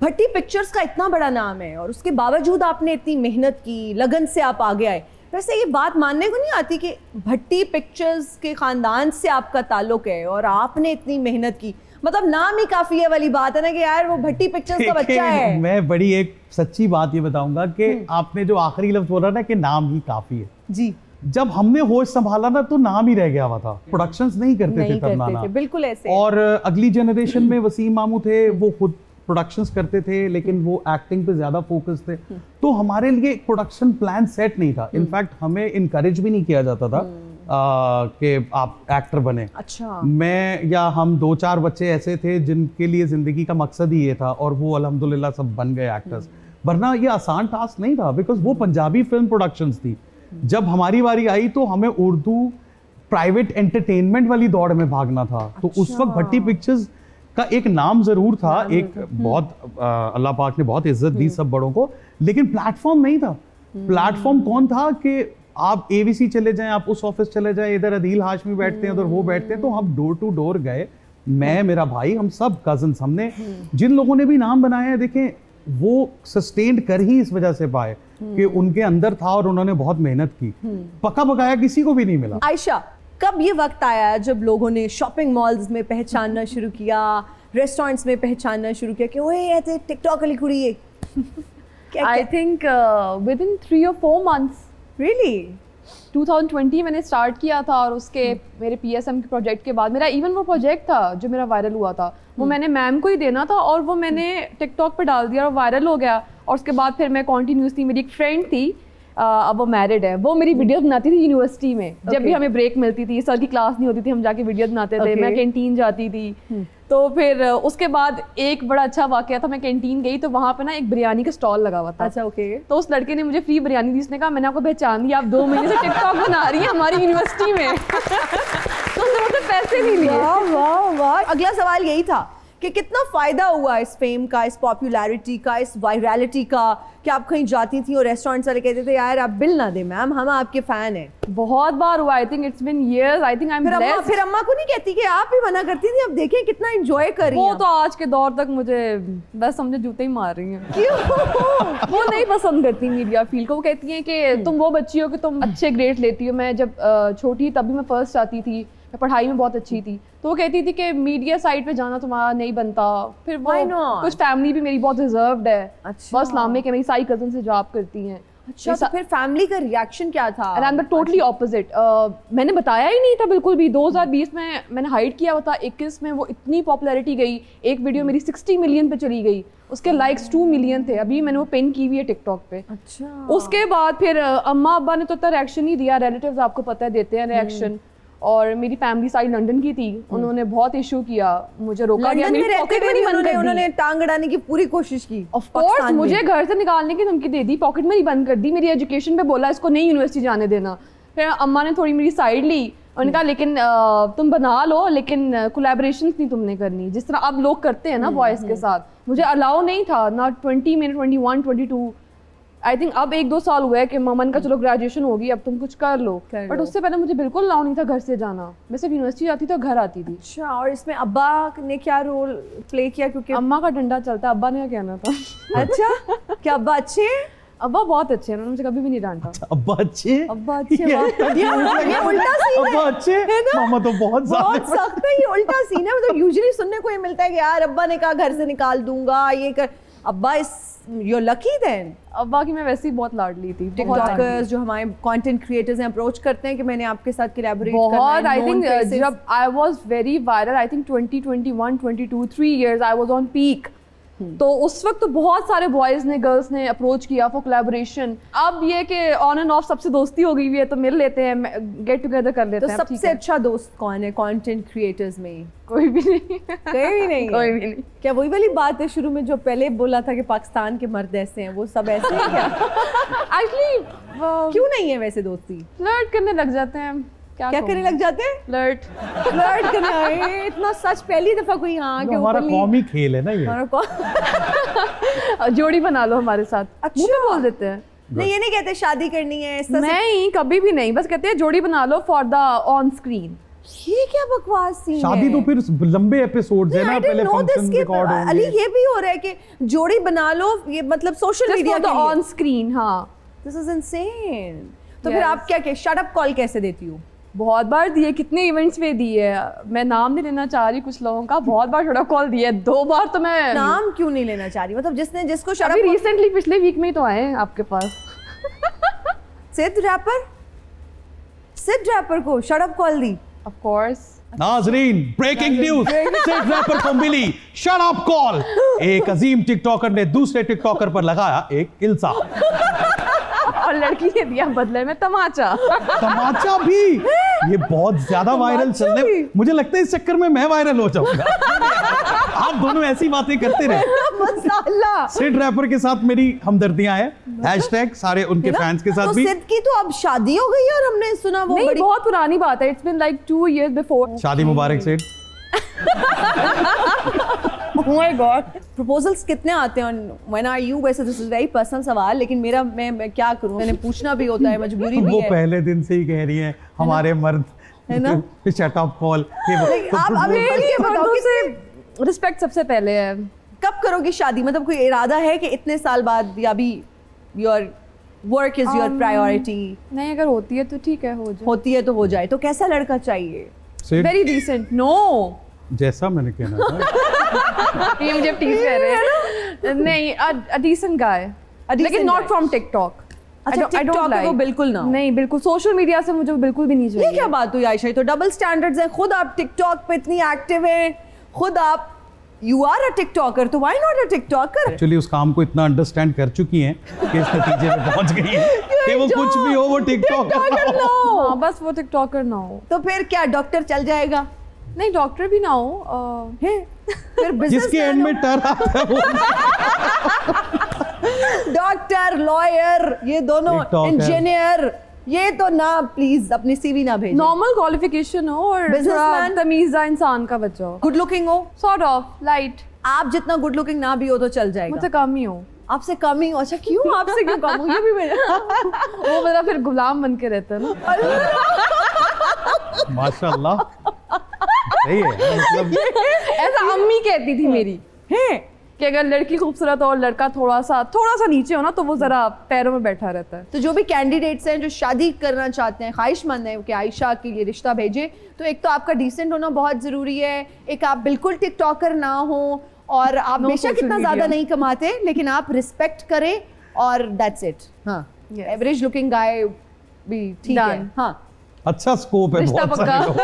भट्टी pictures का इतना बड़ा नाम है और उसके बावजूद आपने इतनी मेहनत की, लगन से आप आगे आए। वैसे ये बात मानने को नहीं आती कि भट्टी पिक्चर्स के ख़ानदान से आपका ताल्लुक है और आपने इतनी मेहनत की, मतलब नाम ही काफ़ी है वाली बात है ना कि यार वो भट्टी पिक्चर्स का बच्चा है। मैं बड़ी एक सच्ची बात ये बताऊंगा कि आपने जो आखिरी लफ्ज़ बोला ना कि नाम ही काफ़ी है जी, जब हमने होश संभाला ना तो नाम ही रह गया हुआ था, प्रोडक्शंस नहीं करते थे तब नाना, बिल्कुल ऐसे। और अगली जनरेशन में वसीम मामू थे, वो खुद प्रोडक्शंस करते थे लेकिन वो एक्टिंग पे ज्यादा फोकस थे, तो हमारे लिए एक प्रोडक्शन प्लान सेट नहीं था। इनफैक्ट हमें इनकरेज भी नहीं किया जाता था कि आप एक्टर बने। अच्छा। मैं या हम 2-4 बच्चे ऐसे थे जिनके लिए जिंदगी का मकसद ही ये था और वो अल्हम्दुलिल्लाह सब बन गए एक्टर्स, वरना ये आसान टास्क नहीं था बिकॉज वो पंजाबी फिल्म प्रोडक्शंस थी। जब हमारी बारी आई तो हमें उर्दू प्राइवेट एंटरटेनमेंट वाली दौड़ में भागना था। तो उस वक्त भट्टी पिक्चर्स का एक नाम जरूर था, एक बहुत अल्लाह पाक ने बहुत इज्जत दी सब बड़ों को, लेकिन प्लेटफॉर्म नहीं था। प्लेटफॉर्म कौन था कि आप एवीसी चले जाएं, आप उस ऑफिस चले जाएं, इधर अदील हाशमी बैठते हैं, उधर वो बैठते हैं, तो हम डोर टू डोर गए, मैं, मेरा भाई, हम सब कजन्स, हमने जिन लोगों ने भी नाम बनाया है देखें वो सस्टेन्ड कर ही इस वजह से पाए कि उनके अंदर था और उन्होंने बहुत मेहनत की। पका पकाया किसी को भी नहीं मिला। आयशा, कब ये वक्त आया जब लोगों ने शॉपिंग मॉल्स में पहचानना शुरू किया, रेस्टोरेंट्स में पहचानना शुरू किया कि ओए ये तो टिकटॉक वाली कुड़ी है? I think with in 3 or 4 months। Really? 2020 मैंने स्टार्ट किया था और उसके मेरे PSM के प्रोजेक्ट के बाद मेरा इवन वो प्रोजेक्ट था जो मेरा वायरल हुआ था वो मैंने मैम को ही देना था और वो मैंने टिकटॉक पे डाल दिया और वायरल हो गया। और उसके बाद फिर मैं कॉन्टीन्यूसली, मेरी एक फ्रेंड थी अब वो मैरिड है, वो मेरी वीडियोस बनाती थी यूनिवर्सिटी में। जब भी हमें ब्रेक मिलती थी, सर की क्लास नहीं होती थी, हम जाके वीडियोस बनाते थे। मैं कैंटीन जाती थी। तो फिर उसके बाद एक बड़ा अच्छा वाकया था, मैं कैंटीन गई तो वहाँ पे ना एक बिरयानी का स्टॉल लगा हुआ था। अच्छा, ओके। तो उस लड़के ने मुझे फ्री बिरयानी दी, उसने कहा मैंने आपको पहचान दिया, आप 2 महीने से टिकटॉक बना रही हैं हमारी यूनिवर्सिटी में। तो उसने मुझसे पैसे नहीं लिए। वाह वाह वाह। अगला सवाल यही था कि कितना फ़ायदा हुआ इस फेम का, इस पॉपुलैरिटी का, इस वायरलिटी का, कि आप कहीं जाती थी और रेस्टोरेंट्स वाले कहते थे यार आप बिल ना दें मैम, हम आपके फ़ैन हैं। बहुत बार हुआ, I think it's been years, I think I am blessed. फिर अम्मा को नहीं कहती कि आप ही मना करती थी, अब देखें कितना एंजॉय कर रही हैं। वो तो आज के दौर तक मुझे बस समझे जूते ही मार रही हैं। क्यों? वो नहीं पसंद करती मीडिया फील्ड को। वो कहती हैं कि तुम वो बच्ची हो कि तुम अच्छे ग्रेड लेती हो। मैं जब छोटी तब भी मैं फर्स्ट आती थी, मैं पढ़ाई में बहुत अच्छी थी, तो वो कहती थी कि मीडिया साइड पे जाना तुम्हारा नहीं बनता। फिर वो कुछ फैमिली भी मेरी बहुत रिजर्व्ड है, बहुत इस्लामिक है, मेरी सारी कजन से जॉब करती हैं। अच्छा, तो फिर फैमिली का रिएक्शन क्या था? And I am totally opposite. मैंने बताया ही नहीं था बिल्कुल भी। 2020 में मैंने हाइड किया हुआ था, 21 में वो इतनी पॉपुलैरिटी गई, एक वीडियो मेरी 60 मिलियन पे चली गई, उसके लाइक्स 2 मिलियन थे। अभी मैंने वो पिन की हुई है टिकटॉक पे। अच्छा। उसके बाद फिर अम्मा अब्बा ने तो इतना रिएक्शन नहीं दिया, रिलेटिव्स आपको पता है देते हैं रिएक्शन। और मेरी फैमिली साइड लंदन की थी, उन्होंने बहुत इशू किया, मुझे रोका गया, मेरी पॉकेट मनी बंद कर दी। उन्होंने टांग अड़ाने की पूरी कोशिश की। ऑफ कोर्स मुझे घर से निकालने की धमकी दे दी, पॉकेट मनी बंद कर दी, मेरी एजुकेशन पे बोला इसको नहीं यूनिवर्सिटी जाने देना। फिर अम्मा ने थोड़ी मेरी साइड ली, उन्होंने कहा लेकिन तुम बना लो लेकिन कोलैबोरेशंस नहीं तुमने करनी, जिस तरह अब लोग करते हैं ना वॉइस के साथ। मुझे अलाउ नहीं था ना 20 में 21 22 आई थिंक अब 1-2 साल हुआ है कि ममन का चलो ग्रेजुएशन होगी अब तुम कुछ कर लो, बट उससे पहले मुझे बिल्कुल अलाउ नहीं था घर से जाना। मैं सिर्फ यूनिवर्सिटी जाती थी और घर आती थी। अच्छा, और इसमें अब्बा ने क्या रोल प्ले किया? क्योंकि अम्मा का डंडा चलता है, अब्बा ने क्या कहना था। अच्छा, क्या अब्बा अच्छे हैं? अब्बा बहुत अच्छे हैं, उन्होंने मुझे कभी भी नहीं डांटा। अब्बा अच्छे? अब्बा अच्छे। ये उल्टा सीन है। अब्बा अच्छे? मामा तो बहुत सख्त है। ये उल्टा सीन है, मतलब यूजुअली सुनने को ये मिलता है कि यार अब्बा ने कहा घर से निकाल दूंगा, ये कर। अब्बा you're lucky then। अब्बा की मैं वैसे ही बहुत लाडली थी। टिकटॉकर्स जो हमारे कंटेंट क्रिएटर्स हैं अप्रोच करते हैं कि मैंने आपके साथ कोलैबोरेट करना है। बहुत, आई थिंक जब I was very viral, I think 2021 22 3 years I was on peak. तो उस वक्त तो बहुत सारे बॉयज ने, गर्ल्स ने अप्रोच किया फॉर कोलैबोरेशन। अब ये कि ऑन एंड ऑफ सबसे दोस्ती हो गई हुई है तो मिल लेते हैं, गेट टुगेदर कर लेते हैं। तो सबसे अच्छा दोस्त कौन है कंटेंट क्रिएटर्स में? कोई भी नहीं। कोई भी नहीं। कोई भी नहीं। क्या वही वाली बात है शुरू में जो पहले बोला था कि पाकिस्तान के मर्द ऐसे हैं, वो सब ऐसे हैं क्या? एक्चुअली क्यों नहीं है वैसे दोस्ती? फ्लर्ट करने लग जाते हैं। क्या करने लग जाते हैं? फ्लर्ट करने। इतना सच पहली दफा कोई यहाँ के हमारा कौमी खेल है ना ये। जोड़ी बना लो हमारे साथ। अच्छा बोल देते हैं। नहीं, ये नहीं कहते शादी करनी है, नहीं, कभी भी नहीं, बस कहते हैं जोड़ी बना लो फॉर द ऑन स्क्रीन। ये क्या बकवास सीन है? शादी तो फिर लंबे एपिसोड्स है ना, पहले फंक्शन रिकॉर्ड होंगे। अली ये भी हो रहा है कि जोड़ी बना लो, ये मतलब सोशल Just मीडिया for के the लिए। on screen, हाँ। This is insane. तो फिर Yes. आप क्या शट अप कॉल कैसे देती हो? बहुत बार दिए, कितने इवेंट्स में दिए, मैं नाम नहीं लेना चाह रही कुछ लोगों का, बहुत बार शट अप कॉल दिए, 2 बार तो मैं नाम क्यों नहीं लेना चाह रही? मतलब जिसको शट अभी अप रिसेंटली पिछले वीक में ही तो आए हैं आपके पास। सिड रैपर को shut up call the. Of course. नाजरीन, ब्रेकिंग न्यूज, सिड रैपर को मिली शट अप कॉल। एक अजीम टिकटॉकर ने दूसरे टिकटॉकर पर लगाया एक इल्जाम, और लड़की ने दिया बदले में तमाचा। तमाचा भी। ये बहुत ज्यादा वायरल चलने, मुझे लगता है इस चक्कर में मैं वायरल हो जाऊंगा। आप दोनों ऐसी बातें करते रहे। मसाला। सिड रैपर के साथ मेरी हमदर्दियां हैं, हैशटैग सारे उनके फैंस के साथ तो भी। सिड की तो अब शादी हो गई है और हमने सुना वो नहीं, बड़ी बहुत पुरानी बात है, it's been like 2 years before. शादी मुबारक Sid. Oh my God. Proposals कितने आते हैं? When are you? वैसे दिस इज वेरी पर्सनल सवाल, लेकिन मेरा मैं क्या करूं, मैंने पूछना भी होता है, मजबूरी भी वो है। पहले दिन से ही कह रही हैं हमारे मर्द है ना? Shut up call. आप अभी ये बताओ मर्दों कि से रिस्पेक्ट सबसे पहले है। कब करोगी शादी? मतलब कोई इरादा है कि इतने साल बाद, या भी your work is your priority? नहीं, अगर होती है तो ठीक है, हो जाए। होती है तो हो जाए। तो कैसा लड़का चाहिए? Sid, very decent. नो, जैसा मैंने कहना था। ये मुझे टीज कर रहे हैं। नहीं, अ डिसेंट गाय, लेकिन नॉट फ्रॉम टिकटॉक। अच्छा, TikTok को बिल्कुल ना हो। नहीं, बिल्कुल सोशल मीडिया से मुझे बिल्कुल भी नहीं चाहिए। ये क्या बात हुई आयशा? ये तो डबल स्टैंडर्ड्स हैं। खुद आप टिकटॉक पे इतनी एक्टिव हैं, खुद आप यू आर अ टिकटॉकर, तो why not a TikToker? Actually उस काम को इतना अंडरस्टैंड कर चुकी हैं कि इस नतीजे में पहुंच गई हैं कि वो कुछ भी हो, वो टिकटॉकर हो। हाँ, बस वो टिकटॉकर ना हो। तो फिर क्या डॉक्टर चल जाएगा? नहीं, डॉक्टर भी ना हो। फिर बिजनेस जिसके एंड में टर आता है वो डॉक्टर, लॉयर, ये दोनों, TikToker। इंजीनियर, ये तो ना, प्लीज अपनी सीवी ना भेजें। नॉर्मल क्वालिफिकेशन हो और Businessman? थोड़ा तमीज़ा इंसान का बच्चा हो। गुड लुकिंग हो? Sort of light. आप जितना गुड लुकिंग ना भी हो तो चल जाएगा। मुझसे कम ही हो। आपसे कम ही हो? अच्छा, क्यों आपसे क्यों कम हो? ये भी वो मेरा फिर गुलाम बन के रहता है ना। माशाल्लाह, सही है मतलब। ऐसा अम्मी कहती थी मेरी है कि अगर लड़की खूबसूरत हो और लड़का थोड़ा सा नीचे हो ना, तो वो जरा पैरों में बैठा रहता है। तो जो भी कैंडिडेट्स हैं जो शादी करना चाहते हैं, ख्वाहिशमंद हैं कि आयशा के लिए रिश्ता भेजें, तो एक तो आपका डिसेंट होना बहुत ज़रूरी है, एक आप बिल्कुल टिकटॉकर ना हो, और आप No बेशक social इतना media. ज़्यादा नहीं कमाते, लेकिन आप रिस्पेक्ट करें, और दैट्स इट। हाँ, Yes. एवरेज लुकिंग गाय भी ठीक है। Done. हाँ, अच्छा स्कोप है रिश्ता बहुत सारे लोग।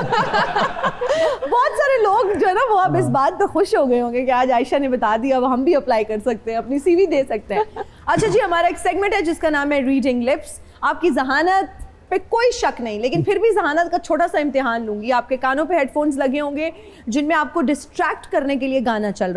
बहुत सारे लोग जो है ना, वो अब इस बात पे खुश हो गए होंगे कि आज आयशा ने बता दिया, अब हम भी अप्लाई कर सकते हैं, अपनी सीवी दे सकते हैं। अच्छा जी, हमारा एक सेगमेंट है जिसका नाम है रीडिंग लिप्स। आपकी जहानत पे कोई शक नहीं, लेकिन फिर भी जहानत का छोटा सा इम्तिहान लूंगी। आपके कानों पे हेडफोन्स लगे होंगे जिनमें आपको डिस्ट्रैक्ट करने के लिए गाना चल रहा